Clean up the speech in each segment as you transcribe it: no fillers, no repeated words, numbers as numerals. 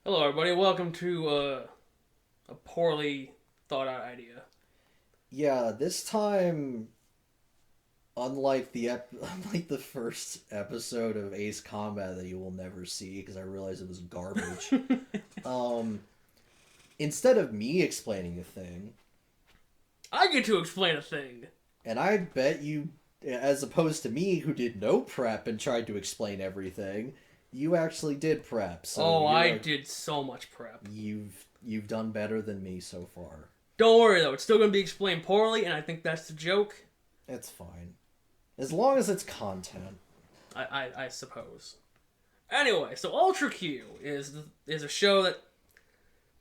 Hello, everybody. Welcome to a poorly thought out idea. Yeah, this time, unlike the first episode of Ace Combat that you will never see because I realized it was garbage. um, Instead of me explaining a thing, I get to explain a thing. and I bet you, as opposed to me who did no prep and tried to explain everything, you actually did prep. So I did so much prep. you've done better than me so far. Don't worry though; it's still going to be explained poorly, and I think that's the joke. It's fine, as long as it's content. I suppose. Anyway, so Ultra Q is a show that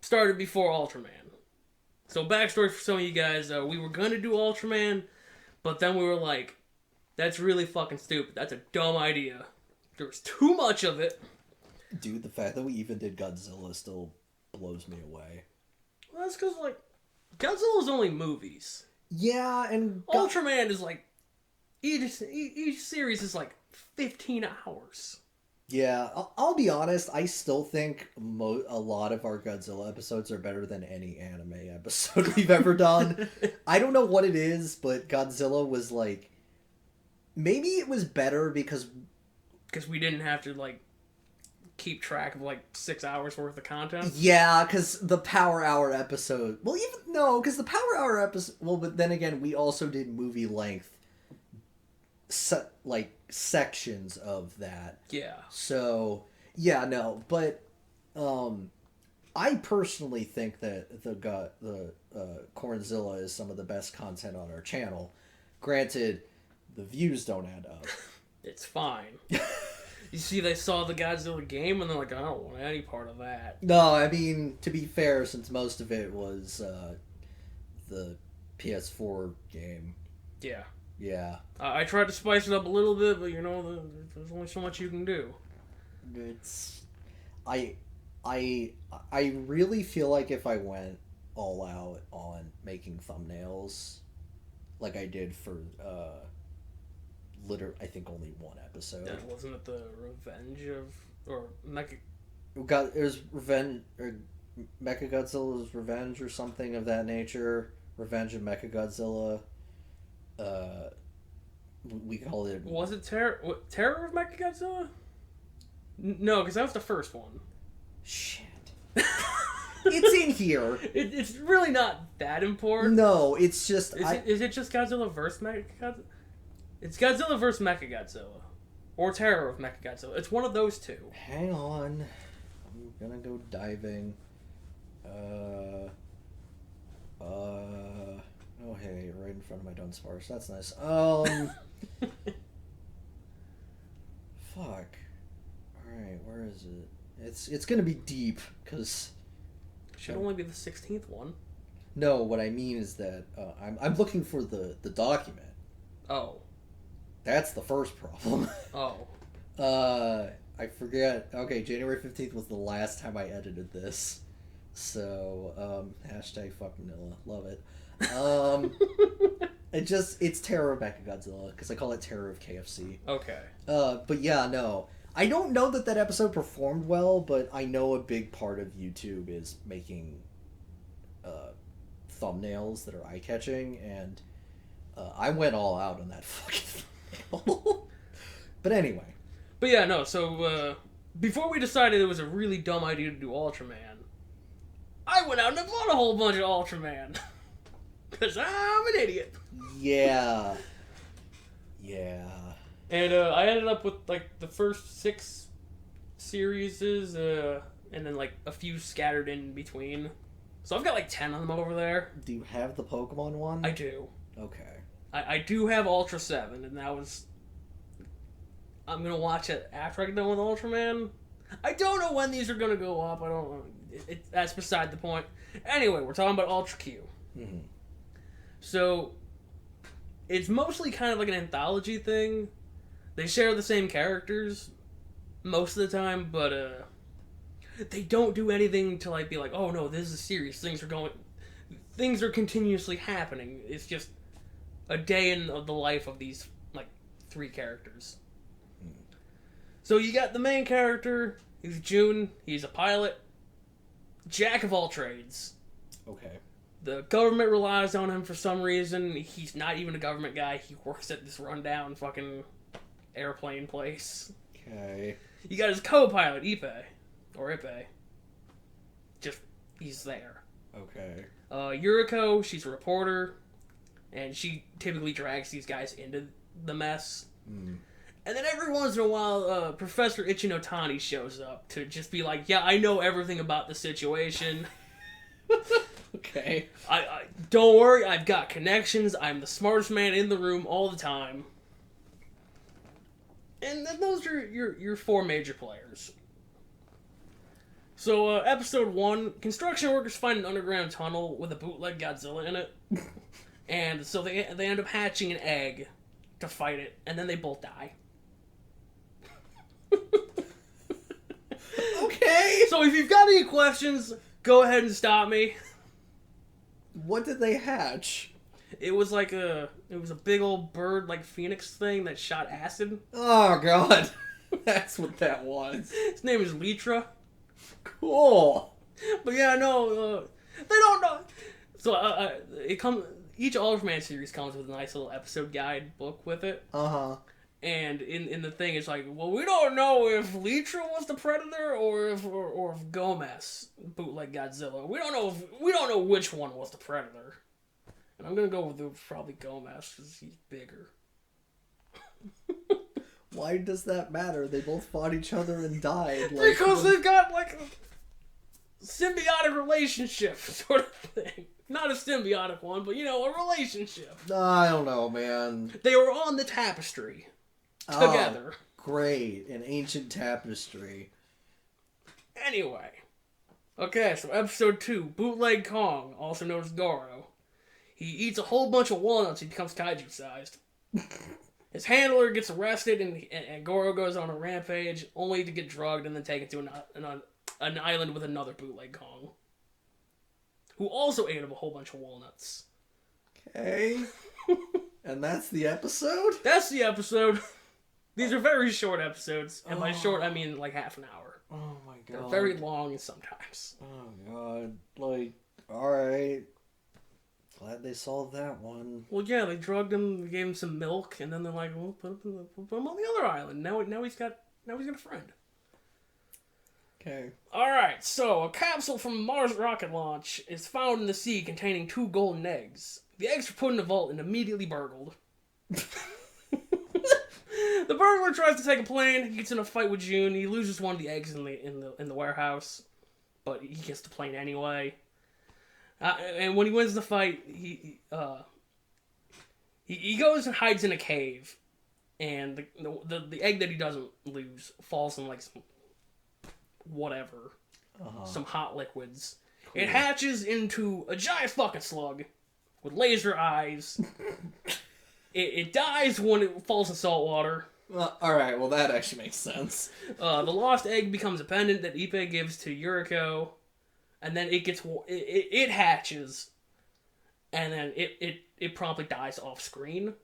started before Ultraman. So backstory for some of you guys: we were gonna do Ultraman, but then we were like, "That's really fucking stupid. That's a dumb idea. There was too much of it." Dude, the fact that we even did Godzilla still blows me away. Well, that's because like Godzilla's only movies. Yeah, and Ultraman is like each series is like 15 hours. yeah, I'll be honest. I still think a lot of our Godzilla episodes are better than any anime episode we've ever done. I don't know what it is, but Godzilla was like, maybe it was better because we didn't have to like keep track of like 6 hours worth of content. yeah, because the Power Hour episode. Well, even no, because the Power Hour episode. Well, but then again, we also did movie length, like sections of that. Yeah. So yeah, no, but I personally think that the Cornzilla is some of the best content on our channel. Granted, the views don't add up. It's fine. You see, they saw the Godzilla game and they're like, I don't want any part of that. No, I mean, to be fair, since most of it was the PS4 game. Yeah. Yeah. I tried to spice it up a little bit, but you know, there's only so much you can do. It's I I really feel like if I went all out on making thumbnails like I did for I think only one episode. That wasn't it the Revenge of or Mecha? It was Revenge or Mechagodzilla's Revenge or something of that nature. Revenge of Mechagodzilla. We call it. Was it Terror of Mechagodzilla? No, because that was the first one. Shit. It's in here. It's really not that important. No, it's just. Is it just Godzilla vs. Mechagodzilla? It's Godzilla vs. Mechagodzilla. Or Terror of Mechagodzilla. It's one of those two. Hang on. I'm gonna go diving. Oh, hey, right in front of my Dunsparce. That's nice. Fuck. Alright, where is it? It's gonna be deep, because... Should only be the 16th one. No, what I mean is that I'm looking for the document. Oh. That's the first problem. Oh. I forget. Okay, January 15th was the last time I edited this. So, hashtag fuck Manila. Love it. It's Terror of Mechagodzilla, because I call it Terror of KFC. Okay. But yeah, no. I don't know that episode performed well, but I know a big part of YouTube is making thumbnails that are eye-catching, and I went all out on that fucking thumbnail. But anyway. But yeah, no, so before we decided it was a really dumb idea to do Ultraman, I went out and bought a whole bunch of Ultraman. Because I'm an idiot. Yeah. Yeah. And I ended up with like the first 6 series, and then like a few scattered in between. So I've got like 10 of them over there. Do you have the Pokemon one? I do. Okay. I do have Ultra 7, and that was... I'm going to watch it after I get done with Ultraman. I don't know when these are going to go up. I don't know. That's beside the point. Anyway, we're talking about Ultra Q. Mm-hmm. So, it's mostly kind of like an anthology thing. They share the same characters most of the time, but they don't do anything to like be like, oh no, this is serious. Things are continuously happening. It's just a day in the life of these like 3 characters. So you got the main character. He's June. He's a pilot. jack of all trades. Okay. The government relies on him for some reason. He's not even a government guy. He works at this rundown fucking airplane place. Okay. You got his co-pilot, Ipe. Or Ipe. Just, he's there. Okay. Yuriko, she's a reporter. And she typically drags these guys into the mess. Hmm. And then every once in a while, Professor Ichinotani shows up to just be like, yeah, I know everything about the situation. Okay. I don't worry, I've got connections. I'm the smartest man in the room all the time. And those are your four major players. So, episode 1, construction workers find an underground tunnel with a bootleg Godzilla in it. And so they end up hatching an egg to fight it, and then they both die. Okay. So if you've got any questions, go ahead and stop me. What did they hatch? It was a big old bird like phoenix thing that shot acid. Oh god. That's what that was. His name is Litra. Cool. But yeah, no, they don't know. So each Ultraman series comes with a nice little episode guide book with it. Uh-huh. And in the thing, it's like, well, we don't know if Litra was the predator or if Gomez bootleg Godzilla. We don't know which one was the predator. And I'm gonna go with probably Gomez because he's bigger. Why does that matter? They both fought each other and died. Because they've got like a symbiotic relationship sort of thing. Not a symbiotic one, but a relationship. I don't know, man. They were on the tapestry together. Oh, great. An ancient tapestry. Anyway. Okay, so episode 2, Bootleg Kong, also known as Goro. He eats a whole bunch of walnuts and becomes kaiju-sized. His handler gets arrested and Goro goes on a rampage, only to get drugged and then taken to an island with another Bootleg Kong, who also ate up a whole bunch of walnuts. Okay. And that's the episode? That's the episode. These are very short episodes, and by short, I mean like half an hour. Oh my god. They're very long sometimes. Oh god. Like, alright. Glad they solved that one. Well, yeah, they drugged him, they gave him some milk, and then they're like, well, put him on the other island. Now he's got a friend. Okay. Alright, so a capsule from Mars rocket launch is found in the sea containing 2 golden eggs. The eggs are put in a vault and immediately burgled. The burglar tries to take a plane. He gets in a fight with June. He loses one of the eggs in the warehouse, but he gets the plane anyway. And when he wins the fight, he goes and hides in a cave, and the egg that he doesn't lose falls in like some whatever, some hot liquids. Cool. It hatches into a giant fucking slug with laser eyes. It dies when it falls in salt water. Well, alright, well that actually makes sense. The lost egg becomes a pendant that Ipe gives to Yuriko, and then it hatches, and then it promptly dies off screen.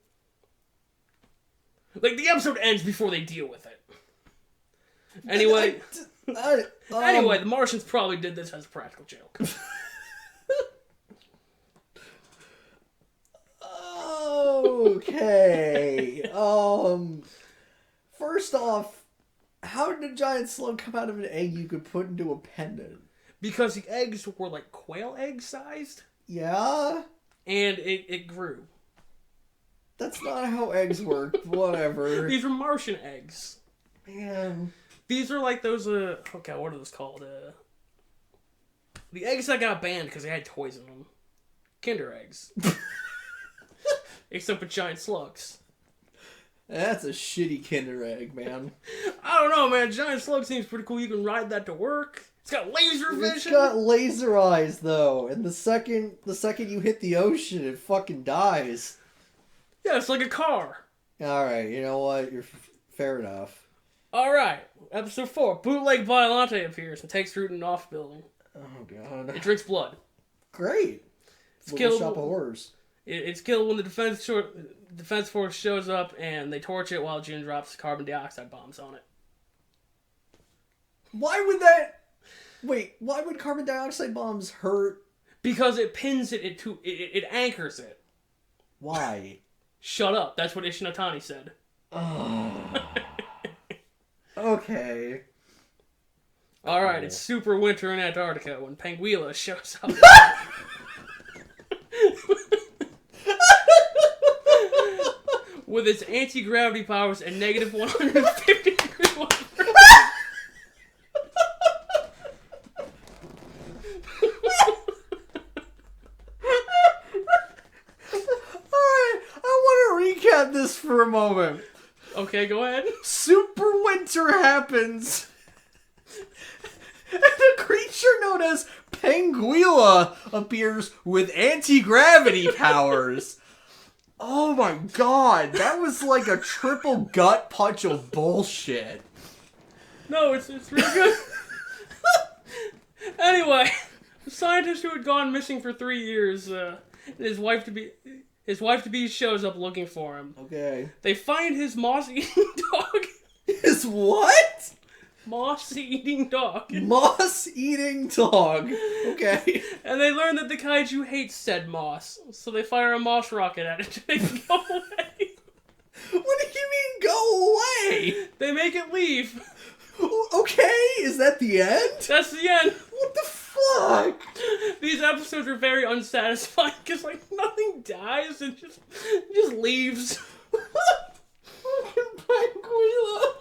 Like, the episode ends before they deal with it. Anyway, anyway, the Martians probably did this as a practical joke. Okay. First off, how did a giant slug come out of an egg you could put into a pendant? Because the eggs were like quail egg sized. Yeah? And it grew. That's not how eggs work. Whatever. These are Martian eggs. Man. These are like those, okay, what are those called? The eggs that got banned because they had toys in them. Kinder eggs. Except with giant slugs. That's a shitty Kinder egg, man. I don't know, man. Giant slug seems pretty cool. You can ride that to work. It's got laser vision. It's got laser eyes, though. And the second you hit the ocean, it fucking dies. Yeah, it's like a car. Alright, you know what? You're fair enough. Alright, episode 4. Bootleg Violante appears and takes root in an off building. Oh, God. It drinks blood. Great. It's killed. Shop of horrors. It's killed when the defense force shows up and they torch it while June drops carbon dioxide bombs on it. Why would that... Wait, why would carbon dioxide bombs hurt? Because it pins it, it anchors it. Why? Shut up. That's what Ishinotani said. Okay. Alright, it's super winter in Antarctica when Penguilla shows up. With its anti-gravity powers and negative 150 degree water. Alright, I want to recap this for a moment. Okay, go ahead. Super winter happens. And a creature known as Penguilla appears with anti-gravity powers. Oh my god, that was like a triple gut punch of bullshit. No, it's really good. Anyway, a scientist who had gone missing for 3 years, and his wife to be shows up looking for him. Okay. They find his moss-eating dog. His what? Moss-eating dog. Moss-eating dog. Okay. And they learn that the kaiju hates said moss, so they fire a moss rocket at it to make it go away. What do you mean, go away? They make it leave. Okay, is that the end? That's the end. What the fuck? These episodes are very unsatisfying because like nothing dies and just leaves. Fucking Penguilla.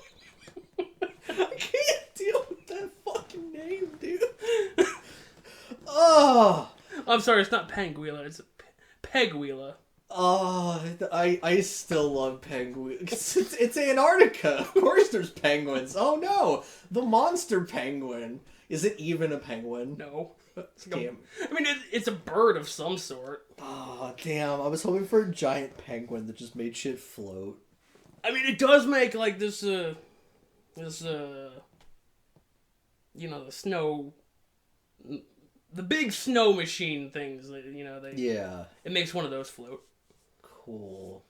I can't deal with that fucking name, dude. Oh. I'm sorry, it's not Penguilla, it's Pegwheela. Oh, I still love penguins. It's Antarctica. Of course there's penguins. Oh no, the monster penguin. Is it even a penguin? No. Damn. I mean, it's a bird of some sort. Oh, damn. I was hoping for a giant penguin that just made shit float. I mean, it does make, like, this, you know, the snow... The big snow machine things, that, you know, Yeah. It makes one of those float. Cool.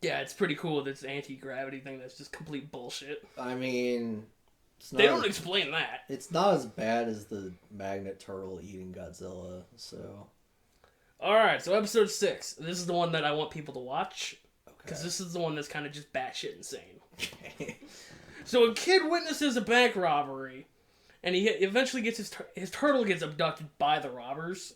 Yeah, it's pretty cool, this anti-gravity thing that's just complete bullshit. I mean... They don't explain that. It's not as bad as the magnet turtle eating Godzilla, so... Alright, so episode 6. This is the one that I want people to watch. Because Okay. this is the one that's kind of just batshit insane. Okay. So a kid witnesses a bank robbery, and he eventually gets his turtle gets abducted by the robbers.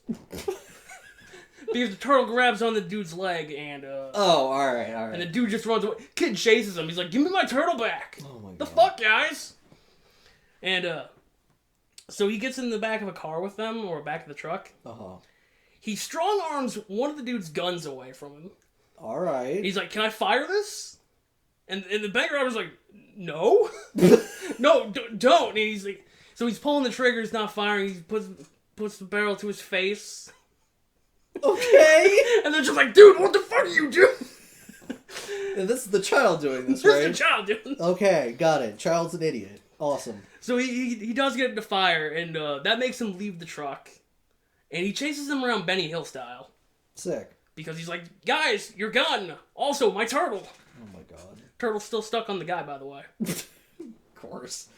Because the turtle grabs on the dude's leg, and Oh, alright. and the dude just runs away. Kid chases him. He's like, "Give me my turtle back!" Oh my god. The fuck, guys? And so he gets in the back of a car with them, or back of the truck. Uh-huh. He strong arms one of the dude's guns away from him. Alright. He's like, "Can I fire this?" And the bank robber's like, "No, no, don't." And he's like, so he's pulling the trigger, he's not firing. He puts the barrel to his face. Okay. And they're just like, "Dude, what the fuck are you doing?" And this is the child doing this, This right? is the child doing. Okay, got it. Child's an idiot. Awesome. So he does get into fire, and that makes him leave the truck. And he chases them around Benny Hill style. Sick. Because he's like, "Guys, your gun! Also, my turtle!" Oh my god. Turtle's still stuck on the guy, by the way. Of course.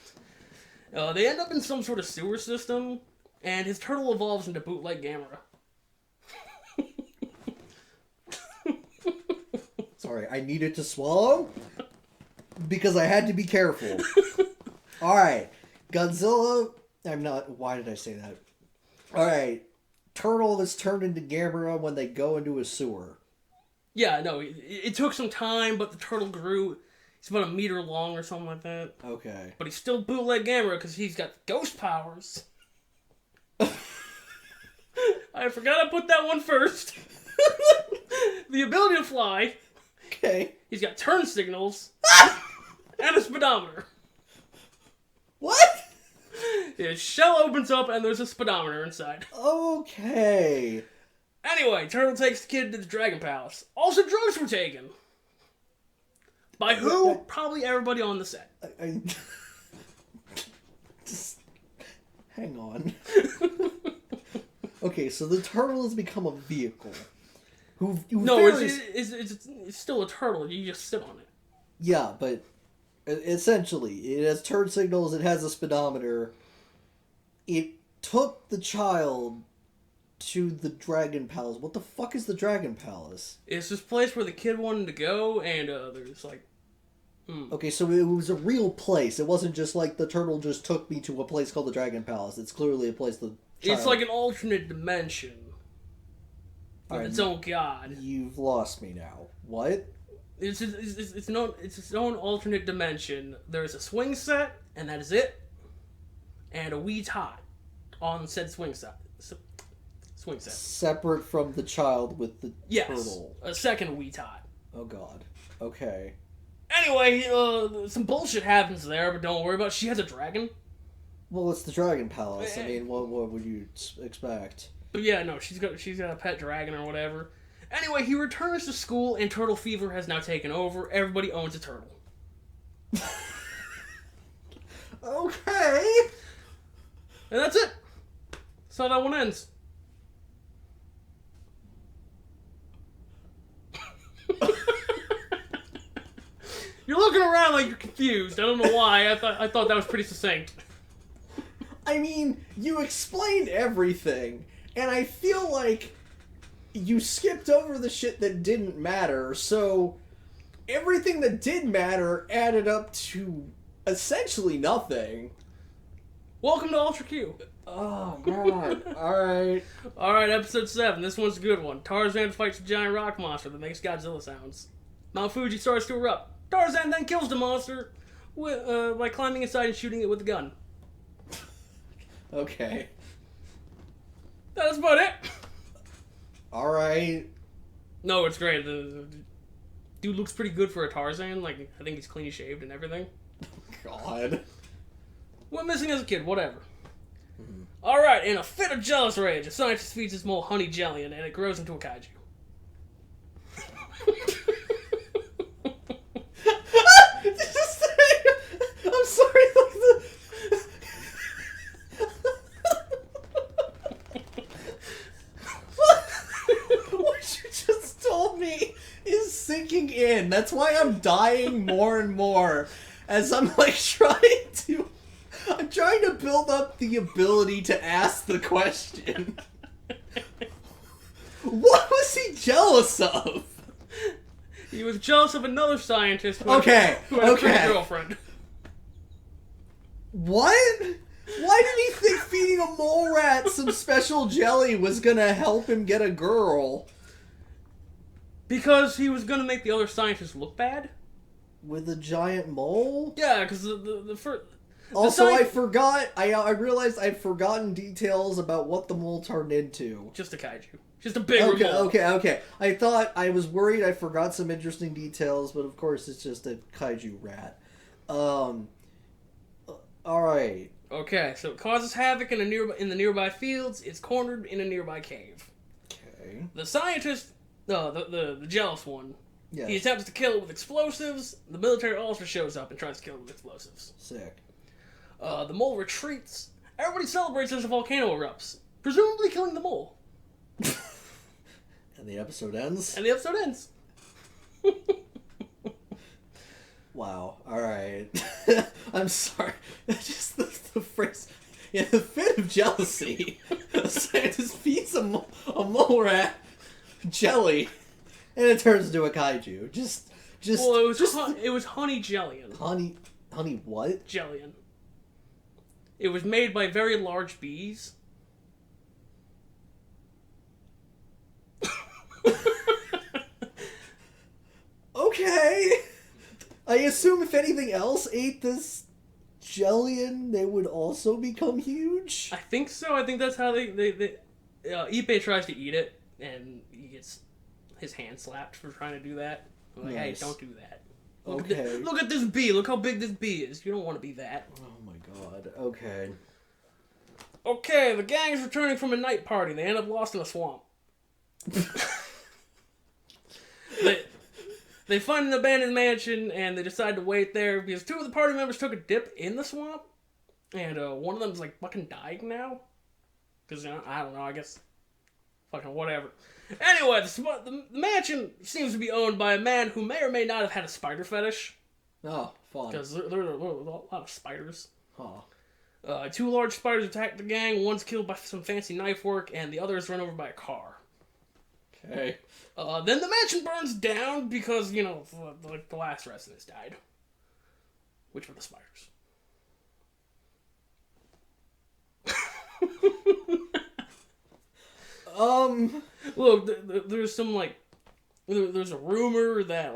They end up in some sort of sewer system, and his turtle evolves into bootleg Gamera. Sorry, I needed to swallow because I had to be careful. Alright. Godzilla... Why did I say that? Alright. Turtle is turned into Gamera when they go into a sewer. Yeah, no, it took some time, but the turtle grew. He's about 1 meter long or something like that. Okay. But he's still bootleg Gamera because he's got ghost powers. I forgot I put that one first. The ability to fly. Okay. He's got turn signals. And a speedometer. What? His shell opens up and there's a speedometer inside. Okay. Anyway, Turtle takes the kid to the Dragon Palace. Also, drugs were taken. By who? Probably everybody on the set. I just... Hang on. Okay, so the turtle has become a vehicle. No, it's still a turtle. You just sit on it. Yeah, but essentially, it has turn signals, it has a speedometer. it took the child to the Dragon Palace. What the fuck is the Dragon Palace? It's this place where the kid wanted to go, and there's like... Okay, so it was a real place. It wasn't just like the turtle just took me to a place called the Dragon Palace. It's clearly a place the child... It's like an alternate dimension. With its own god. You've lost me now. What? It's its own alternate dimension. There's a swing set, and that is it. And a wee tot on said swing set. Separate from the child with the turtle. A second wee tot. Oh god. Okay. Anyway, some bullshit happens there, but don't worry about it. She has a dragon. Well, it's the Dragon Palace. I mean, what would you expect? But yeah, no, she's got a pet dragon or whatever. Anyway, he returns to school, and turtle fever has now taken over. Everybody owns a turtle. Okay. And that's it. That's how that one ends. You're looking around like you're confused. I don't know why. I thought that was pretty succinct. I mean, you explained everything, and I feel like you skipped over the shit that didn't matter, so everything that did matter added up to essentially nothing. Welcome to Ultra Q. Oh, God. Alright. Alright, episode 7. This one's a good one. Tarzan fights a giant rock monster that makes Godzilla sounds. Mount Fuji starts to erupt. Tarzan then kills the monster by climbing inside and shooting it with a gun. Okay. That's about it. Alright. No, it's great. The dude looks pretty good for a Tarzan. Like, I think he's clean shaved and everything. God. Went missing as a kid, whatever. Mm-hmm. Alright, in a fit of jealous rage, a scientist feeds his mole honey jelly and it grows into a kaiju. I'm sorry. What you just told me is sinking in. That's why I'm dying more and more as I'm like I'm trying to build up the ability to ask the question. What was he jealous of? He was jealous of another scientist who had a pretty girlfriend. What? Why did he think feeding a mole rat some special jelly was gonna help him get a girl? Because he was gonna make the other scientists look bad? With a giant mole? Yeah, because the first... Also, I forgot, I realized I'd forgotten details about what the mole turned into. Just a kaiju. Just a bigger mole. Okay. I was worried I forgot some interesting details, but of course it's just a kaiju rat. Alright. Okay, so it causes havoc in the nearby fields. It's cornered in a nearby cave. Okay. The scientist, the jealous one, yes. He attempts to kill it with explosives. The military also shows up and tries to kill it with explosives. Sick. The mole retreats. Everybody celebrates as a volcano erupts, presumably killing the mole. And the episode ends? Wow. Alright. I'm sorry. Just the phrase... In a fit of jealousy, a scientist feeds a mole rat jelly, and it turns into a kaiju. Well, it was honey jellion. Honey what? Jellion. It was made by very large bees. Okay. I assume if anything else ate this jellion, they would also become huge? I think so. I think that's how Ippei tries to eat it, and he gets his hand slapped for trying to do that. I'm like, nice. Hey, don't do that. Look at this bee. Look how big this bee is. You don't want to be that. Oh my god. Okay. Okay, the gang is returning from a night party. They end up lost in a swamp. They find an abandoned mansion, and they decide to wait there because 2 of the party members took a dip in the swamp, and one of them's like fucking dying now. Because, I don't know, I guess fucking whatever. Anyway, the mansion seems to be owned by a man who may or may not have had a spider fetish. Oh, fun. Because there are a lot of spiders. Huh. Two large spiders attack the gang. One's killed by some fancy knife work, and the other is run over by a car. Okay. Then the mansion burns down because, the last residents died. Which were the spiders. Look, there's some, there's a rumor that,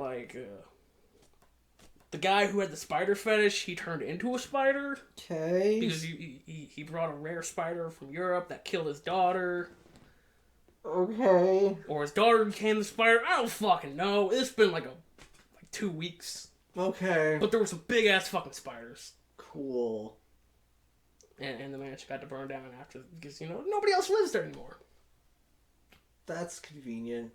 the guy who had the spider fetish, he turned into a spider. Okay. Because he brought a rare spider from Europe that killed his daughter. Okay. Or his daughter became the spider. I don't fucking know. It's been like 2 weeks. Okay. But there were some big ass fucking spiders. Cool. And the mansion got to burn down after because nobody else lives there anymore. That's convenient.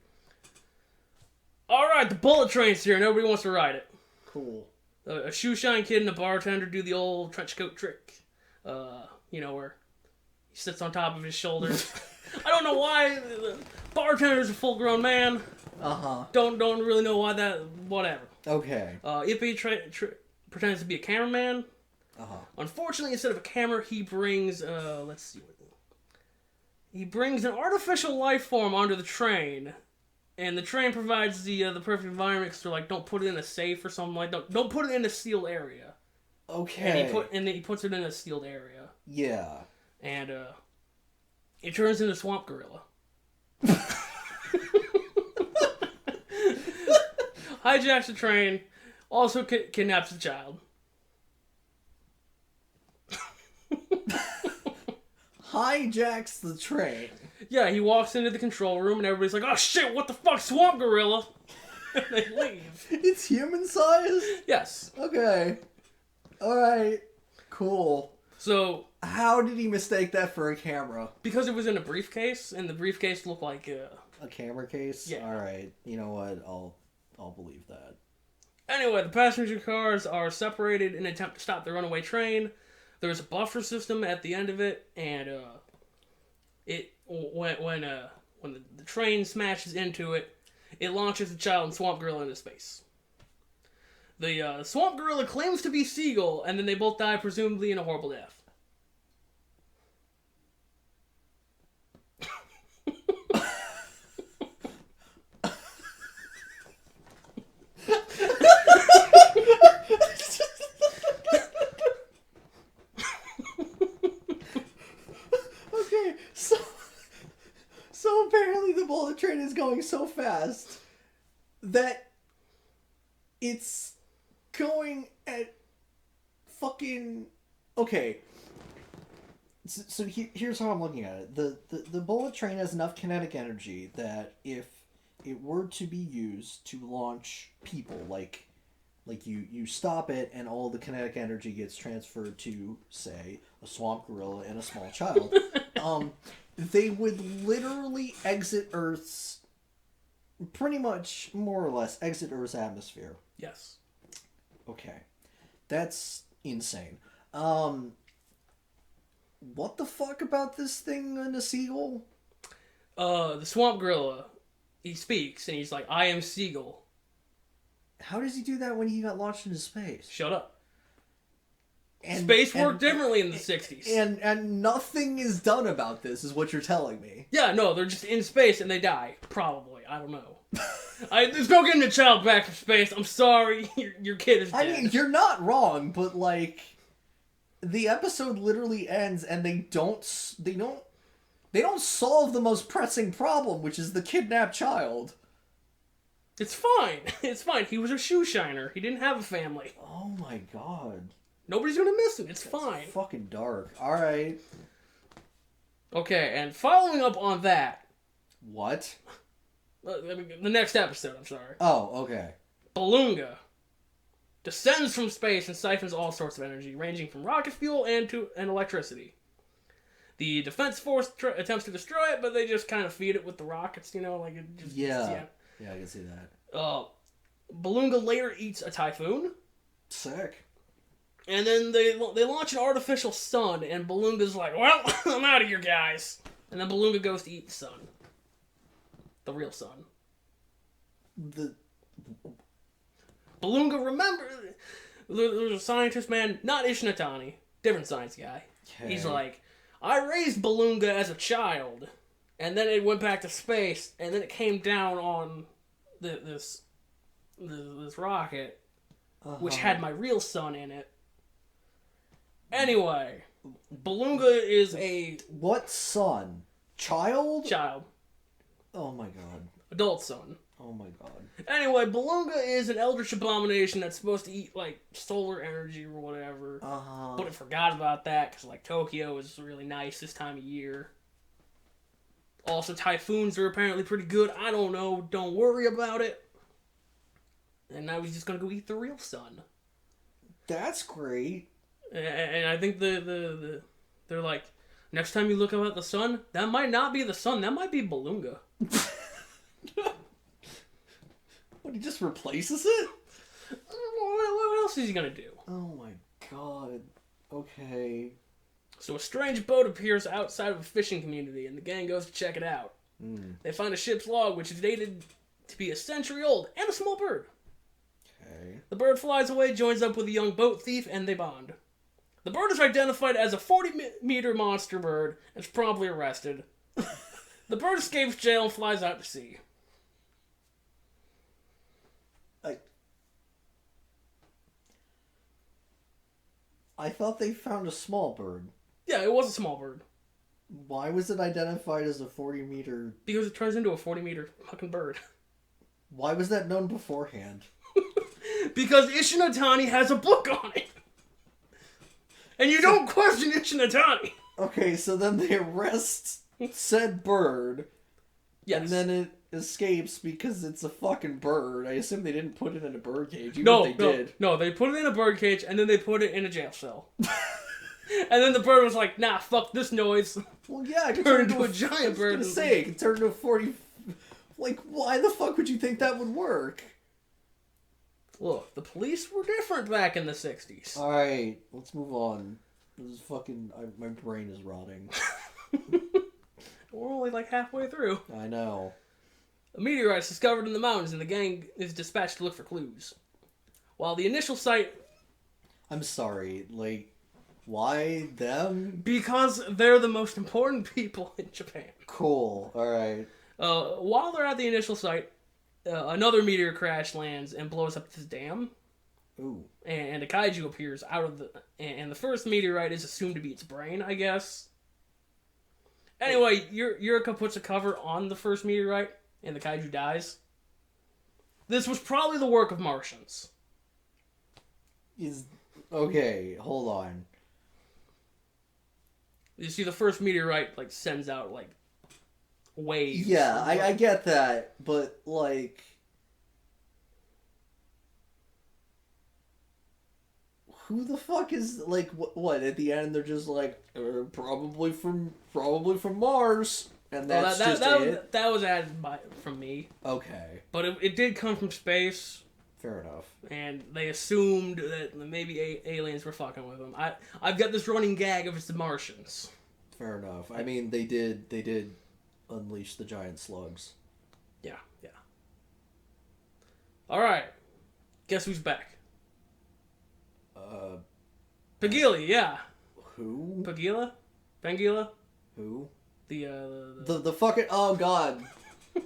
All right, the bullet train's here. Nobody wants to ride it. Cool. A shoe shine kid and a bartender do the old trench coat trick. Where he sits on top of his shoulders. I don't know why. The bartender's a full-grown man. Uh-huh. Don't really know why that. Whatever. Okay. Ippy pretends to be a cameraman. Uh-huh. Unfortunately, instead of a camera, he brings let's see. He brings an artificial life form onto the train. And the train provides the perfect environment, so don't put it in a safe or something like that. Don't put it in a sealed area. Okay. And he puts it in a sealed area. Yeah. And it turns into Swamp Gorilla. Hijacks the train, also kidnaps the child. Hijacks the train. Yeah, he walks into the control room and everybody's like, "Oh shit, what the fuck, Swamp Gorilla?" And they leave. It's human size? Yes. Okay. Alright. Cool. So, how did he mistake that for a camera? Because it was in a briefcase, and the briefcase looked like a camera case? Yeah. Alright. You know what? I'll believe that. Anyway, the passenger cars are separated in an attempt to stop the runaway train. There's a buffer system at the end of it, and when the train smashes into it, it launches the child and Swamp Gorilla into space. The Swamp Gorilla claims to be Seagull, and then they both die, presumably in a horrible death. Okay, so apparently the bullet train is going so fast that it's going at fucking... Okay. So here's how I'm looking at it. The bullet train has enough kinetic energy that if it were to be used to launch people, like you stop it and all the kinetic energy gets transferred to, say, a swamp gorilla and a small child, they would literally exit Earth's... pretty much, more or less, exit Earth's atmosphere. Yes. Okay. That's insane. What the fuck about this thing and the seagull? The Swamp Gorilla, he speaks, and he's like, "I am Seagull." How does he do that when he got launched into space? Shut up. Space worked differently in the 60s. And nothing is done about this, is what you're telling me. Yeah, no, they're just in space and they die. Probably. I don't know. There's no getting a child back from space. I'm sorry. Your kid is dead. I mean, you're not wrong, but, the episode literally ends and they don't solve the most pressing problem, which is the kidnapped child. It's fine. It's fine. He was a shoe shiner. He didn't have a family. Oh my god. Nobody's gonna miss him. It's fine. Fucking dark. Alright. Okay, and following up on that... What? The next episode, I'm sorry. Oh, okay. Balloonga descends from space and siphons all sorts of energy, ranging from rocket fuel and electricity. The defense force attempts to destroy it, but they just kind of feed it with the rockets, it just... Yeah, I can see that. Balloonga later eats a typhoon. Sick. And then they launch an artificial sun, and Balloonga's like, "Well, I'm out of here, guys." And then Balloonga goes to eat the sun. The real sun. Balloonga, remember... There's a scientist, man, not Ishinatani. Different science guy. Okay. He's like, I raised Beluga as a child, and then it went back to space, and then it came down on this rocket, which had my real son in it. Anyway, Beluga is a... What son? Child? Child. Oh my god. Adult son. Oh my god. Anyway, Beluga is an eldritch abomination that's supposed to eat, like, solar energy or whatever. But I forgot about that, because, like, Tokyo is really nice this time of year. Also, typhoons are apparently pretty good. I don't know. Don't worry about it. And now he's just gonna go eat the real sun. That's great. And I think they're like, next time you look up at the sun, that might not be the sun. That might be Beluga. What, he just replaces it? What else is he gonna do? Oh my god. Okay. So a strange boat appears outside of a fishing community, and the gang goes to check it out. They find a ship's log, which is dated to be a century old, and a small bird. Okay. The bird flies away, joins up with a young boat thief, and they bond. The bird is identified as a 40-meter monster bird and is promptly arrested. The bird escapes jail and flies out to sea. I thought they found a small bird. Yeah, it was a small bird. Why was it identified as a 40-meter... Because it turns into a 40-meter fucking bird. Why was that known beforehand? Because Ishinatani has a book on it. And you don't question Ishinatani. Okay, so then they arrest said bird. Yes. And then it escapes because it's a fucking bird. I assume they didn't put it in a bird cage. Even No, if they did. No, they put it in a bird cage and then they put it in a jail cell. And then the bird was like, nah, fuck this noise. Well, yeah, it could turn into a giant bird. I was gonna say, it could turn into a 40... Like, why the fuck would you think that would work? Look, the police were different back in the 60s. Alright, let's move on. This is fucking... my brain is rotting. We're only like halfway through. I know. A meteorite is discovered in the mountains and the gang is dispatched to look for clues. While the initial site... I'm sorry, like... Why them? Because they're the most important people in Japan. Cool, alright. While they're at the initial site, another meteor crash lands and blows up this dam. Ooh. And a kaiju appears out of the... And the first meteorite is assumed to be its brain, I guess. Anyway, Yurika puts a cover on the first meteorite, and the kaiju dies. This was probably the work of Martians. Okay, hold on. You see, the first meteorite, like, sends out, like, waves. Yeah, I get that, but, like... Who the fuck is, like, what? At the end, they're just like, probably from Mars, and that's it? That was added from me. Okay. But it did come from space. Fair enough. And they assumed that maybe aliens were fucking with them. I've got this running gag of it's the Martians. Fair enough. I mean, they did unleash the giant slugs. Yeah. Alright. Guess who's back? Pagila, yeah. Who? Pagila? Pangila? Who? The fucking... Oh, God.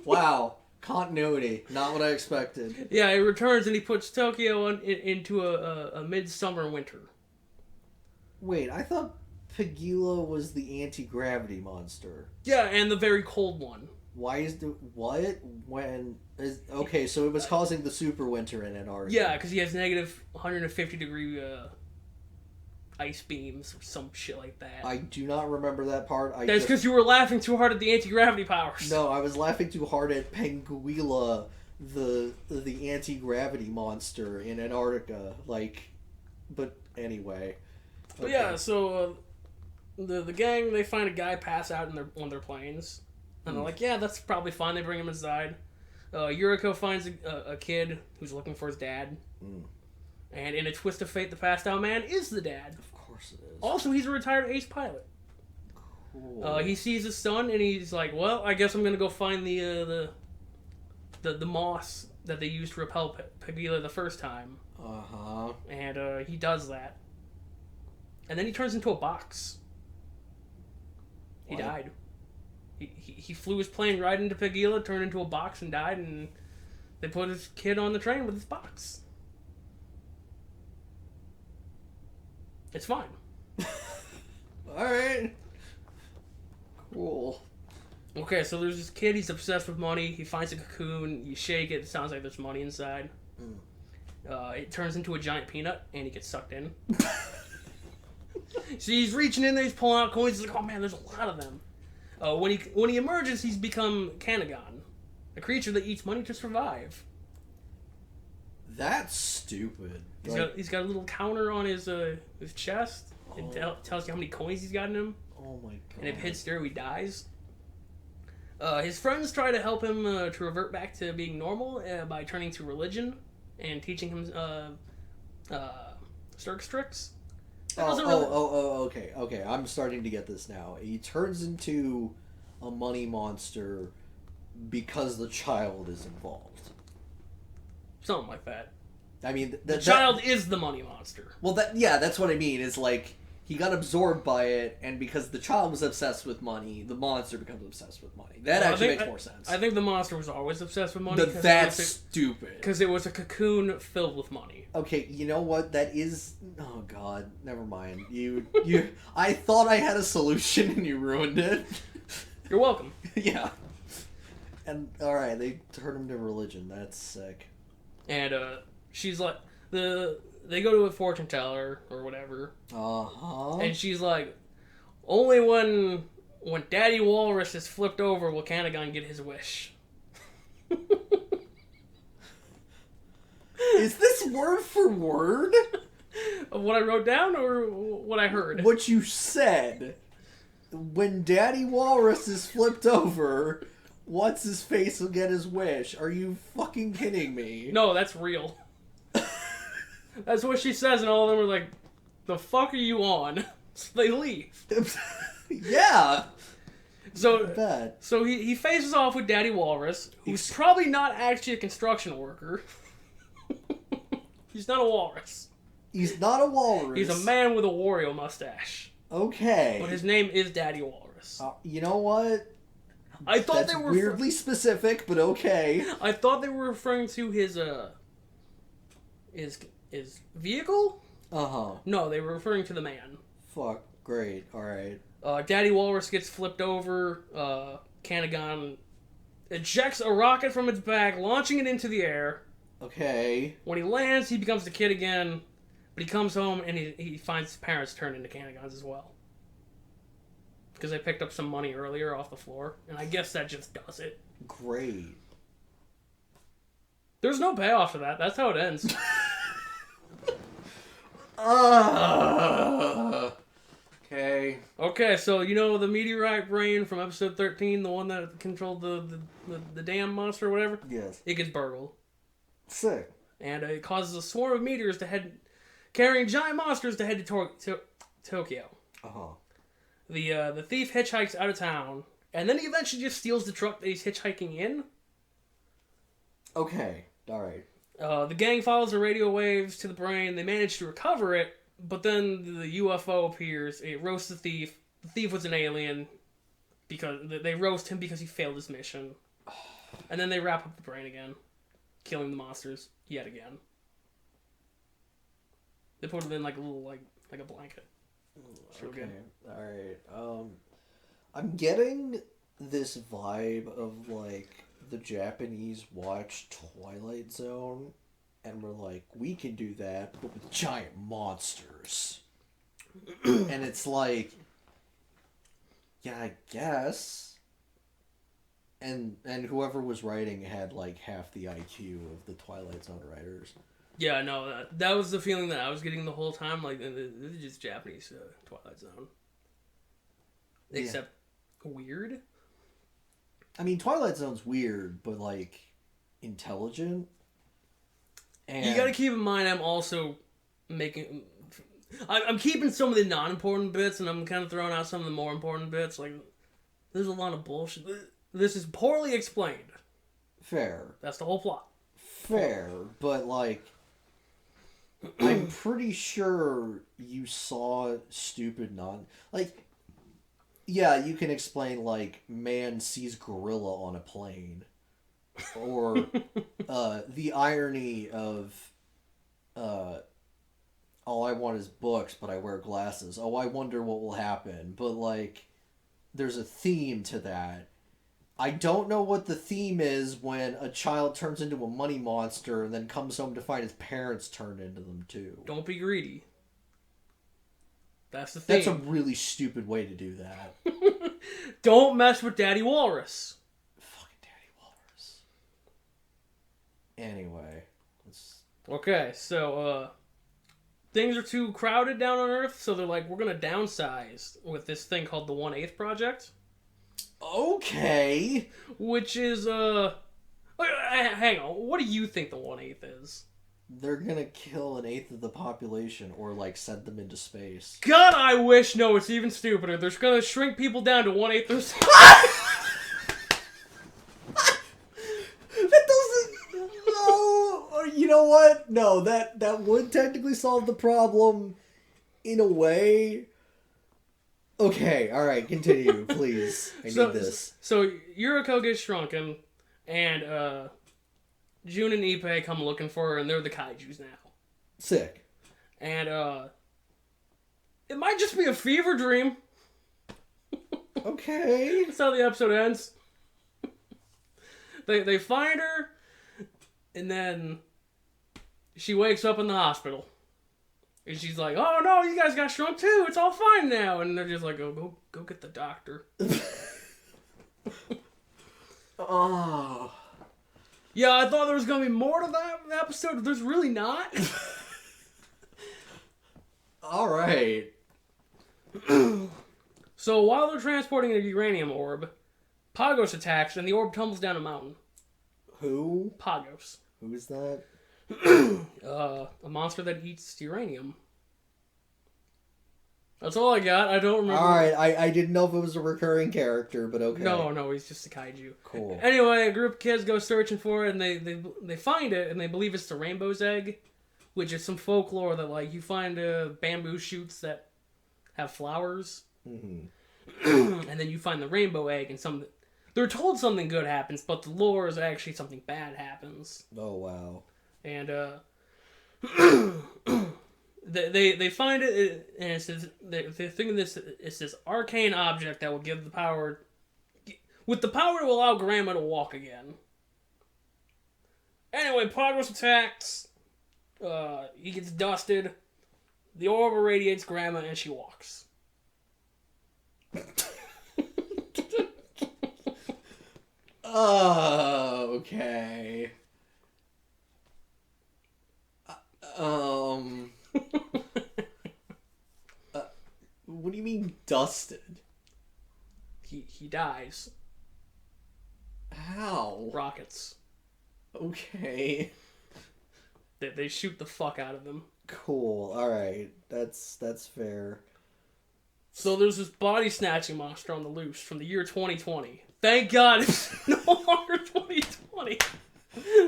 Wow. Continuity. Not what I expected. Yeah, he returns and he puts Tokyo into a midsummer winter. Wait, I thought Pagila was the anti-gravity monster. Yeah, and the very cold one. Why is the... What? When... Okay, so it was causing the super winter in Antarctica. Yeah, because he has negative 150 degree ice beams or some shit like that. I do not remember that part. That's because you were laughing too hard at the anti-gravity powers. No, I was laughing too hard at Penguilla, the anti-gravity monster in Antarctica. Like, but anyway. But yeah, so the gang, they find a guy pass out in one of their planes. And they're like, yeah, that's probably fine. They bring him inside. Yuriko finds a kid who's looking for his dad. And in a twist of fate, the passed out man is the dad. Of course it is. Also, he's a retired ace pilot. Cool. He sees his son, and he's like, well, I guess I'm going to go find the moss that they used to repel Pagila the first time. Uh-huh. And he does that. And then he turns into a box. He died. He flew his plane right into Pagila, turned into a box, and died, and they put his kid on the train with his box. It's fine. Alright. Cool. Okay, so there's this kid, he's obsessed with money. He finds a cocoon, you shake it sounds like there's money inside. It turns into a giant peanut, and he gets sucked in. So he's reaching in there, he's pulling out coins, he's like, oh man, there's a lot of them. When he emerges, he's become Canagon, a creature that eats money to survive. That's stupid. He's got a little counter on his chest. It tells you how many coins he's got in him. Oh my god. And if it hits zero, he dies. His friends try to help him to revert back to being normal by turning to religion and teaching him circus tricks. Okay. I'm starting to get this now. He turns into a money monster because the child is involved. Something like that. I mean, the child is the money monster. Well, that's what I mean. Is like he got absorbed by it, and because the child was obsessed with money, the monster becomes obsessed with money. That actually makes more sense. I think the monster was always obsessed with money. That's stupid. Because it was a cocoon filled with money. Okay, you know what? That is... Oh, God. Never mind. You... I thought I had a solution, and you ruined it. You're welcome. Yeah. And, alright, they turned him to religion. That's sick. And, she's like... They go to a fortune teller, or whatever. Uh-huh. And she's like, only when Daddy Walrus is flipped over will Canagon get his wish. Is this word for word? Of what I wrote down, or what I heard? What you said. When Daddy Walrus is flipped over, what's his face will get his wish. Are you fucking kidding me? No, that's real. That's what she says, and all of them are like, the fuck are you on? So they leave. Yeah. So he faces off with Daddy Walrus, who's probably not actually a construction worker. He's not a walrus. He's not a walrus. He's a man with a Wario mustache. Okay. But his name is Daddy Walrus. You know what? I thought That's they were weirdly specific, but okay. I thought they were referring to his vehicle? Uh-huh. No, they were referring to the man. Fuck. Great. Alright. Daddy Walrus gets flipped over. Canagon ejects a rocket from its back, launching it into the air. Okay. When he lands, he becomes the kid again. But he comes home and he finds his parents turned into Canagons as well. Because they picked up some money earlier off the floor. And I guess that just does it. Great. There's no payoff to that. That's how it ends. Okay. Okay, so you know the meteorite brain from episode 13, the one that controlled the damn monster or whatever? Yes. It gets burgled. Sick. And it causes a swarm of meteors carrying giant monsters to head to Tokyo. Uh-huh. The thief hitchhikes out of town, and then he eventually just steals the truck that he's hitchhiking in. Okay. Alright. The gang follows the radio waves to the brain. They manage to recover it, but then the UFO appears. It roasts the thief. The thief was an alien because they roast him because he failed his mission. And then they wrap up the brain again, killing the monsters yet again. They put it in like a little like a blanket. Okay. Alright. I'm getting this vibe of like the Japanese watch Twilight Zone and we're like, we can do that but with giant monsters. And it's like, yeah, I guess. And whoever was writing had like half the IQ of the Twilight Zone writers. Yeah, no, that was the feeling that I was getting the whole time. Like, this is just Japanese Twilight Zone. Except weird. I mean, Twilight Zone's weird, but like intelligent. And you got to keep in mind, I'm also I'm keeping some of the non-important bits, and I'm kind of throwing out some of the more important bits. Like, there's a lot of bullshit. This is poorly explained. Fair. That's the whole plot. Fair, but like, I'm pretty sure you saw stupid Yeah, you can explain, like, man sees gorilla on a plane. Or the irony of all I want is books, but I wear glasses. Oh, I wonder what will happen. But, like, there's a theme to that. I don't know what the theme is when a child turns into a money monster and then comes home to find his parents turned into them, too. Don't be greedy. That's the thing. That's a really stupid way to do that. Don't mess with Daddy Walrus. Fucking Daddy Walrus. Anyway. Okay, so, things are too crowded down on Earth, so they're like, we're gonna downsize with this thing called the 1/8 Project. Okay. Which is, hang on, what do you think the 1/8 is? They're gonna kill 1/8 of the population or, like, send them into space. God, I wish. No, it's even stupider. They're gonna shrink people down to 1/8 their size. That doesn't... No! You know what? No, that would technically solve the problem in a way. Okay, alright, continue, please. I need this. So, Yuriko gets shrunken, and, June and Ippei come looking for her, and they're the kaijus now. Sick. And, it might just be a fever dream. Okay. That's how the episode ends. They find her, and then she wakes up in the hospital. And she's like, oh no, you guys got shrunk too, it's all fine now. And they're just like, oh, go get the doctor. Oh. Yeah, I thought there was going to be more to that episode, but there's really not. Alright. So while they're transporting a uranium orb, Pagos attacks and the orb tumbles down a mountain. Who? Pagos. Who is that? A monster that eats uranium. That's all I got. I don't remember. Alright, I didn't know if it was a recurring character, but okay. No, he's just a kaiju. Cool. Anyway, a group of kids go searching for it, and they find it, and they believe it's the rainbow's egg, which is some folklore that, like, you find bamboo shoots that have flowers, and then you find the rainbow egg, and they're told something good happens, but the lore is actually something bad happens. Oh, wow. And, They find it, and it says they think of this. It's this arcane object that will give the power. With the power to allow Grandma to walk again. Anyway, Progress attacks. He gets dusted. The orb irradiates Grandma, and she walks. Okay. What do you mean dusted? He dies. How? Rockets. Okay. They shoot the fuck out of him. Cool. Alright. That's fair. So there's this body snatching monster on the loose from the year 2020. Thank God it's no longer 2020.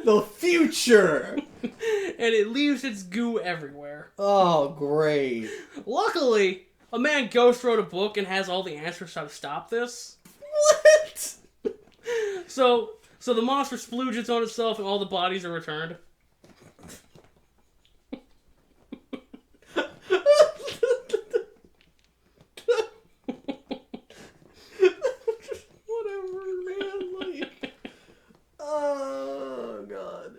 The future! And it leaves its goo everywhere. Oh, great. Luckily, a man ghost wrote a book and has all the answers how to stop this. What? So the monster splooges on itself and all the bodies are returned. Whatever, man. Like, oh, God.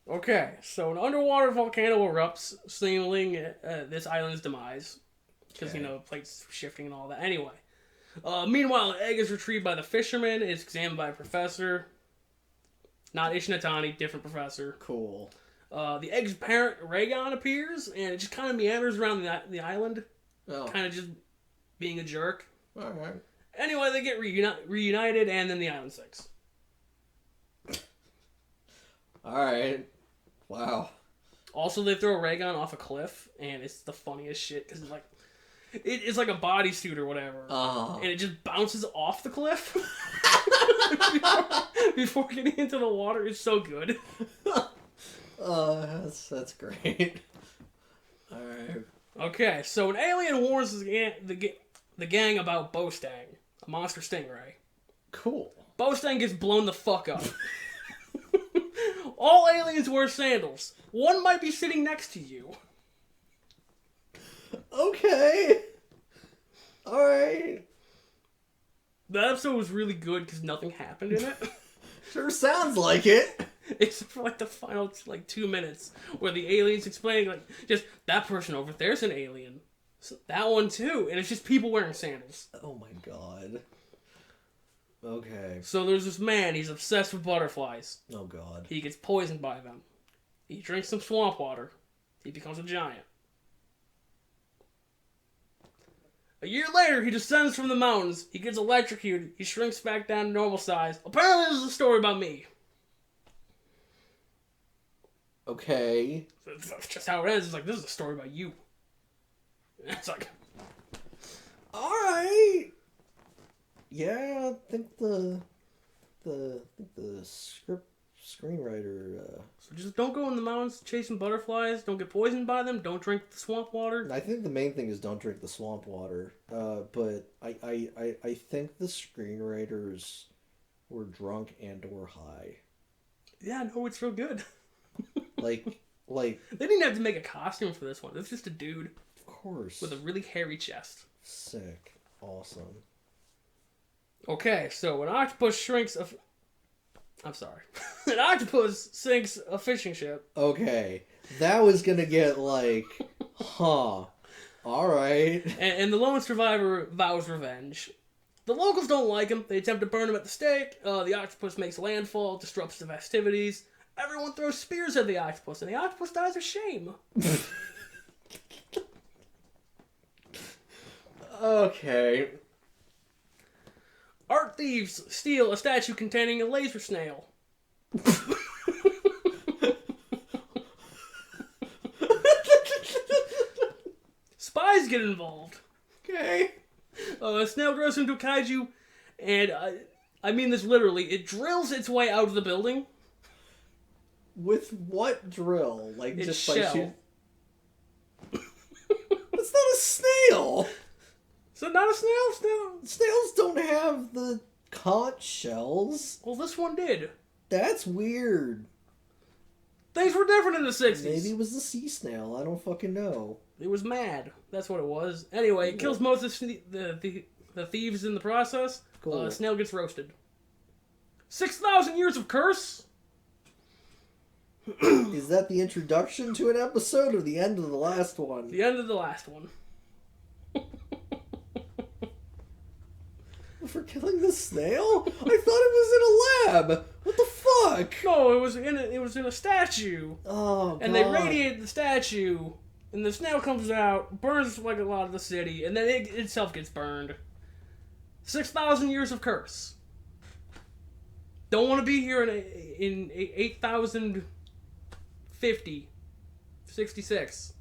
Okay, so an underwater volcano erupts, signaling this island's demise. Because, plates shifting and all that. Anyway. Meanwhile, an egg is retrieved by the fisherman. It's examined by a professor. Not Ishinatani, different professor. Cool. The egg's parent, Raygon, appears, and it just kind of meanders around the island. Oh. Kind of just being a jerk. Alright. Anyway, they get reunited, and then the island sinks. Alright. Wow. Also, they throw Raygon off a cliff, and it's the funniest shit, because it's like a bodysuit or whatever. And it just bounces off the cliff before getting into the water. It's so good. That's great. Alright. Okay, so an alien warns the gang about Bostang, a monster stingray. Cool. Bostang gets blown the fuck up. All aliens wear sandals. One might be sitting next to you. Okay. Alright. The episode was really good because nothing happened in it. Sure sounds like it. Except for like the final 2 minutes where the alien's explaining like just that person over there's an alien. So that one too. And it's just people wearing sandals. Oh my god. Okay. So there's this man, he's obsessed with butterflies. Oh god. He gets poisoned by them. He drinks some swamp water. He becomes a giant. A year later, he descends from the mountains. He gets electrocuted. He shrinks back down to normal size. Apparently, this is a story about me. Okay. That's just how it ends. It's like, this is a story about you. It's like... Alright. Yeah, I think the screenwriter. So just don't go in the mountains chasing butterflies. Don't get poisoned by them. Don't drink the swamp water. I think the main thing is don't drink the swamp water. But I think the screenwriters were drunk and or high. Yeah, no, it's real good. Like they didn't have to make a costume for this one. It's just a dude. Of course. With a really hairy chest. Sick. Awesome. Okay, so an octopus shrinks a... I'm sorry. An octopus sinks a fishing ship. Okay. That was gonna get like... huh. Alright. And the lone survivor vows revenge. The locals don't like him. They attempt to burn him at the stake. The octopus makes landfall, disrupts the festivities. Everyone throws spears at the octopus, and the octopus dies of shame. Okay. Art thieves steal a statue containing a laser snail. Spies get involved. Okay. A snail grows into a kaiju, and I mean this literally, it drills its way out of the building. With what drill? Like Its just shell. That's not a snail. Is it not a snail? Snails don't have the conch shells. Well, this one did. That's weird. Things were different in the 60s. Maybe it was the sea snail. I don't fucking know. It was mad. That's what it was. Anyway, it kills most of the thieves in the process. Cool. Snail gets roasted. 6,000 years of curse? Is that the introduction to an episode or the end of the last one? The end of the last one. For killing the snail? I thought it was in a lab. What the fuck? No, it was in a statue. Oh, God. And they radiated the statue, and the snail comes out, burns like a lot of the city, and then it itself gets burned. 6,000 years of curse. Don't want to be here in 8,050, 66.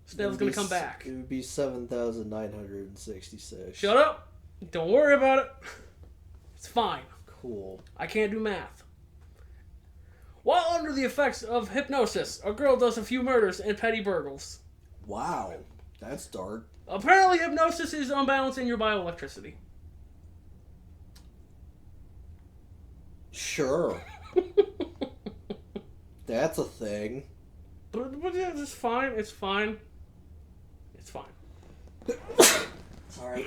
Snail's gonna come back. It would be 7,966. Shut up. Don't worry about it. It's fine. Cool. I can't do math. While under the effects of hypnosis, a girl does a few murders and petty burgles. Wow. That's dark. Apparently, hypnosis is unbalancing your bioelectricity. Sure. That's a thing. But yeah, it's fine. It's fine. It's fine. Sorry.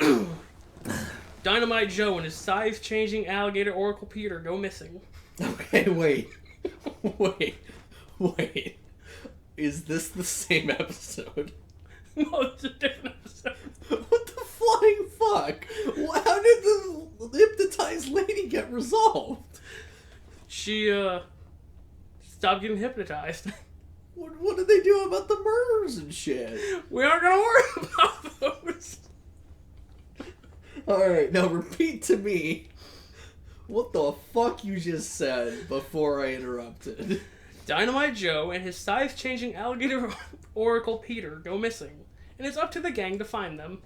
Dynamite Joe and his size-changing alligator Oracle Peter go missing. Okay, wait. Wait. Is this the same episode? No, it's a different episode. What the flying fuck? How did the hypnotized lady get resolved? She, stopped getting hypnotized. What did they do about the murders and shit? We aren't gonna worry about those. Alright, now repeat to me what the fuck you just said before I interrupted. Dynamite Joe and his size-changing alligator Oracle Peter go missing, and it's up to the gang to find them.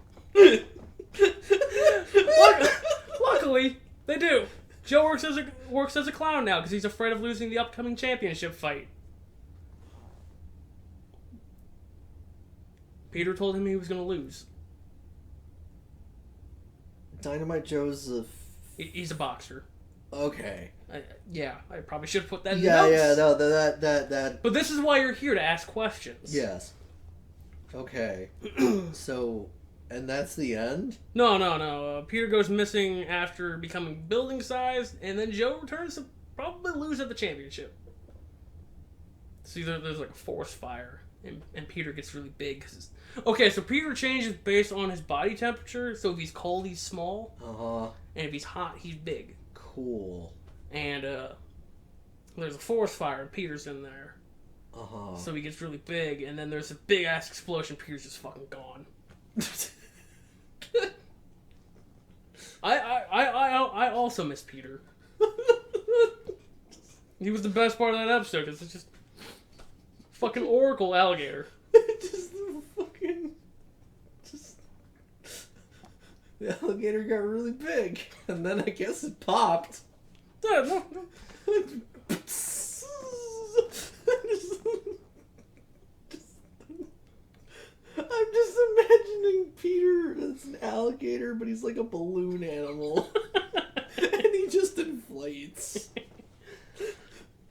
Luckily, they do. Joe works as a clown now because he's afraid of losing the upcoming championship fight. Peter told him he was going to lose. Dynamite Joe's a... He's a boxer. Okay. I probably should have put that in the Yeah, notes. no, that... But this is why you're here, to ask questions. Yes. Okay. So, and that's the end? No. Peter goes missing after becoming building sized, and then Joe returns to probably lose at the championship. See, there's like a forest fire, and Peter gets really big. Okay, so Peter changes based on his body temperature, so if he's cold, he's small. Uh-huh. And if he's hot, he's big. Cool. And there's a forest fire, and Peter's in there. Uh-huh. So he gets really big, and then there's a big-ass explosion, Peter's just fucking gone. I also miss Peter. He was the best part of that episode, because it's just fucking Oracle alligator. The alligator got really big, and then I guess it popped. Yeah, no. I'm just imagining Peter as an alligator, but he's like a balloon animal. And he just inflates.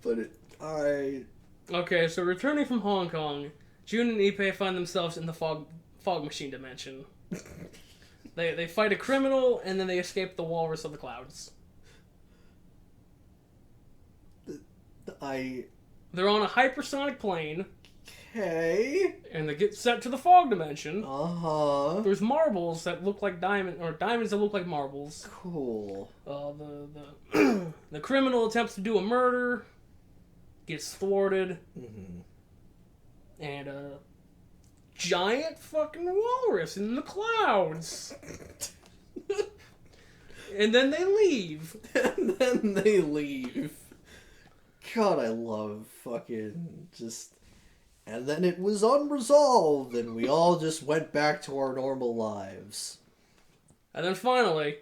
But alright. Okay, so returning from Hong Kong, June and Ippei find themselves in the fog machine dimension. They fight a criminal, and then they escape the walrus of the clouds. They're on a hypersonic plane. Okay. And they get sent to the fog dimension. Uh-huh. There's marbles that look like diamonds that look like marbles. Cool. The criminal attempts to do a murder, gets thwarted, and a giant fucking walrus in the clouds. And then they leave. God, I love fucking just... And then it was unresolved, and we all just went back to our normal lives. And then finally,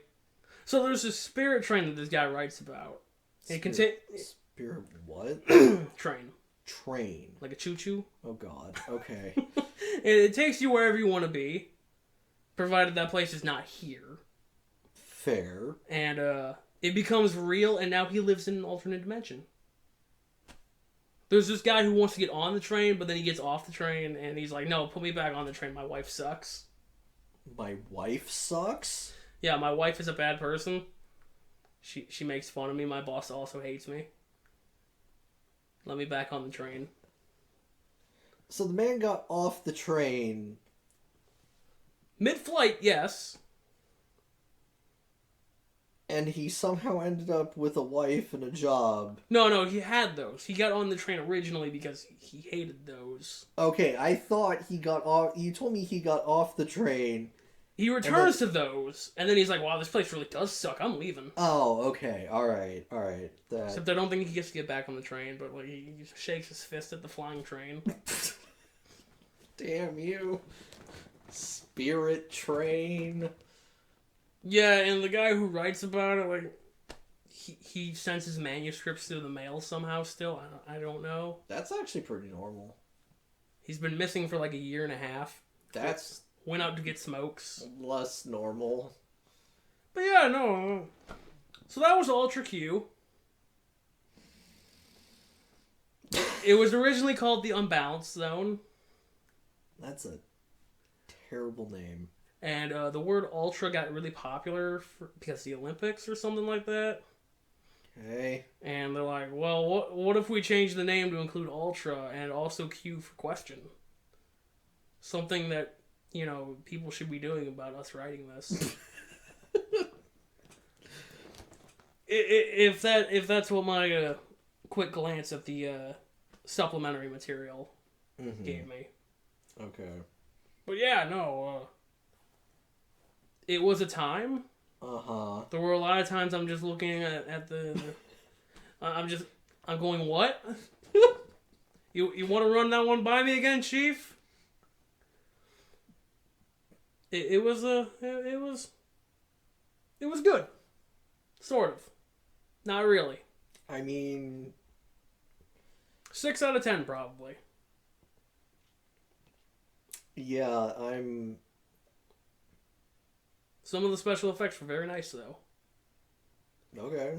so there's this spirit train that this guy writes about. Spirit what? Train. Train. Like a choo-choo. Oh god, okay. And it takes you wherever you want to be, provided that place is not here. Fair. And it becomes real, and now he lives in an alternate dimension. There's this guy who wants to get on the train, but then he gets off the train, and he's like, no, put me back on the train. My wife sucks. My wife sucks? Yeah, my wife is a bad person. She makes fun of me. My boss also hates me. Let me back on the train. So the man got off the train. Mid-flight, yes. And he somehow ended up with a wife and a job. No, he had those. He got on the train originally because he hated those. Okay, I thought he got off... You told me he got off the train. He returns to those, and then he's like, wow, this place really does suck. I'm leaving. Oh, okay. Alright. Except I don't think he gets to get back on the train, but like he shakes his fist at the flying train. Damn you. Spirit train. Yeah, and the guy who writes about it, like, he sends his manuscripts through the mail somehow still. I don't know. That's actually pretty normal. He's been missing for like a year and a half. That's... Went out to get smokes. Less normal. But yeah, no. So that was Ultra Q. It was originally called the Unbalanced Zone. That's a terrible name. And the word ultra got really popular because of the Olympics or something like that. Okay. And they're like, well, what if we change the name to include ultra and also Q for question? Something that, you know, people should be doing about us writing this. if that's what my quick glance at the supplementary material gave me. Okay. But yeah, no... It was a time. Uh-huh. There were a lot of times I'm just looking at the I'm going, what? You want to run that one by me again, Chief? It was good. Sort of. Not really. I mean... 6 out of 10, probably. Yeah, I'm... Some of the special effects were very nice, though. Okay.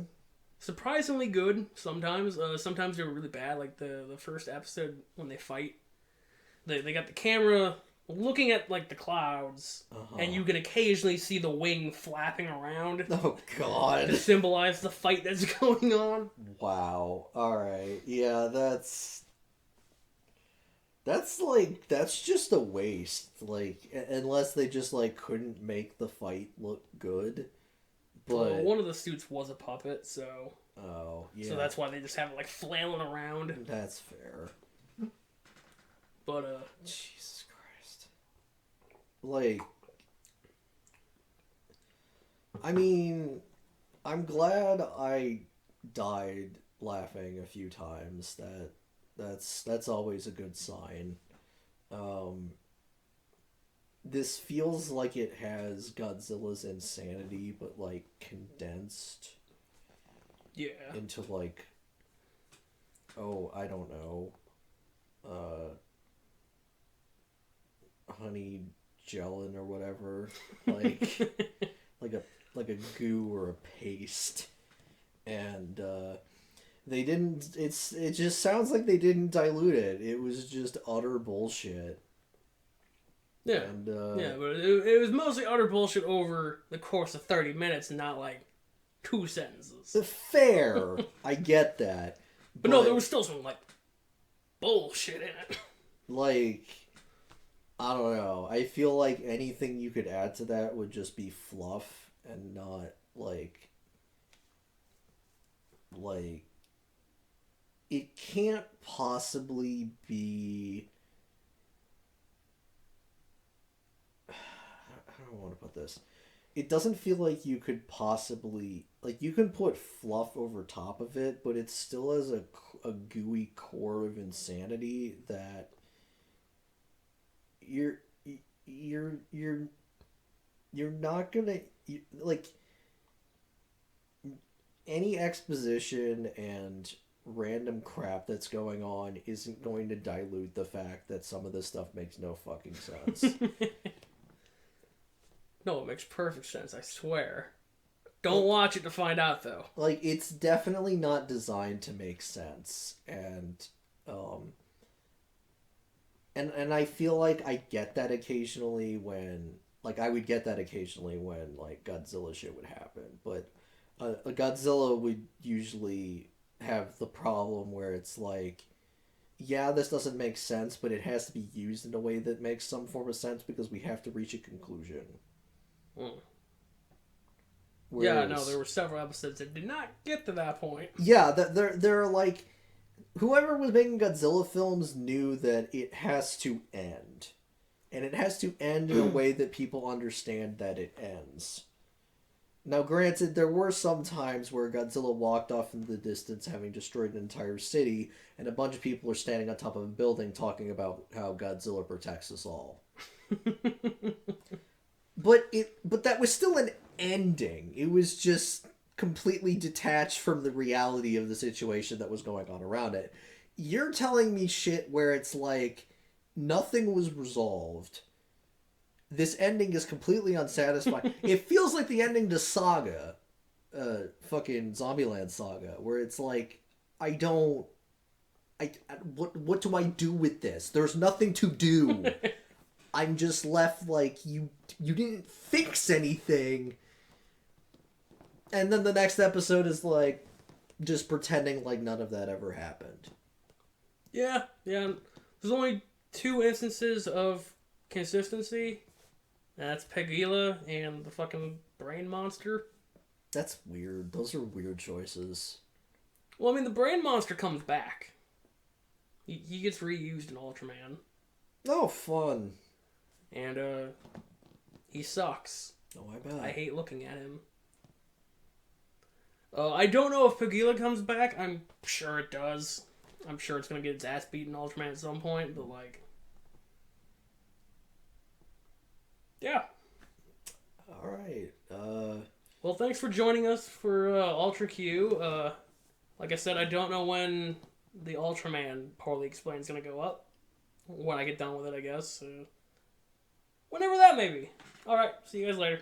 Surprisingly good sometimes. Sometimes they were really bad, like the first episode when they fight. They got the camera looking at like the clouds, and you can occasionally see the wing flapping around. Oh God! To symbolize the fight that's going on. Wow. All right. Yeah, that's just a waste. Like, unless they just like couldn't make the fight look good. But well, one of the suits was a puppet, so. Oh yeah. So that's why they just have it like flailing around. That's fair. But Jesus Christ. Like, I mean, I'm glad I died laughing a few times. That's always a good sign. This feels like it has Godzilla's insanity, but like condensed. Yeah. Into like, oh, I don't know. Honey gelin or whatever, like a goo or a paste, and they didn't. It just sounds like they didn't dilute it. It was just utter bullshit. Yeah, and, yeah, but it was mostly utter bullshit over the course of 30 minutes, and not like 2 sentences. Fair, I get that, but no, there was still some like bullshit in it. Like, I don't know. I feel like anything you could add to that would just be fluff and not like it can't possibly be. I don't want to put this. It doesn't feel like you could possibly like you can put fluff over top of it, but it still has a gooey core of insanity that you're not gonna like any exposition and random crap that's going on isn't going to dilute the fact that some of this stuff makes no fucking sense. No, it makes perfect sense, I swear. Don't watch it to find out, though. Like, it's definitely not designed to make sense, and I feel like I get that occasionally when, like, I would get that occasionally when, like, Godzilla shit would happen, but a Godzilla would usually have the problem where it's like, yeah, this doesn't make sense, but it has to be used in a way that makes some form of sense because we have to reach a conclusion. Whereas, yeah, no, there were several episodes that did not get to that point. Yeah, they're like, whoever was making Godzilla films knew that it has to end. And it has to end in a way that people understand that it ends. Now, granted, there were some times where Godzilla walked off into the distance having destroyed an entire city, and a bunch of people are standing on top of a building talking about how Godzilla protects us all. But that was still an ending. It was just completely detached from the reality of the situation that was going on around it. You're telling me shit where it's like nothing was resolved. This ending is completely unsatisfying. It feels like the ending to Saga, fucking Zombieland Saga, where it's like, what do I do with this? There's nothing to do. I'm just left like, you didn't fix anything. And then the next episode is like, just pretending like none of that ever happened. Yeah. There's only 2 instances of consistency. That's Pegila and the fucking brain monster. That's weird. Those are weird choices. Well, I mean, the brain monster comes back. He gets reused in Ultraman. Oh, fun. And, he sucks. Oh, I bet. I hate looking at him. I don't know if Pegila comes back. I'm sure it does. I'm sure it's gonna get its ass beaten in Ultraman at some point, but, like... Yeah. Alright. Well, thanks for joining us for Ultra Q. Like I said, I don't know when the Ultraman Poorly Explained is going to go up. When I get done with it, I guess. Whenever that may be. Alright, see you guys later.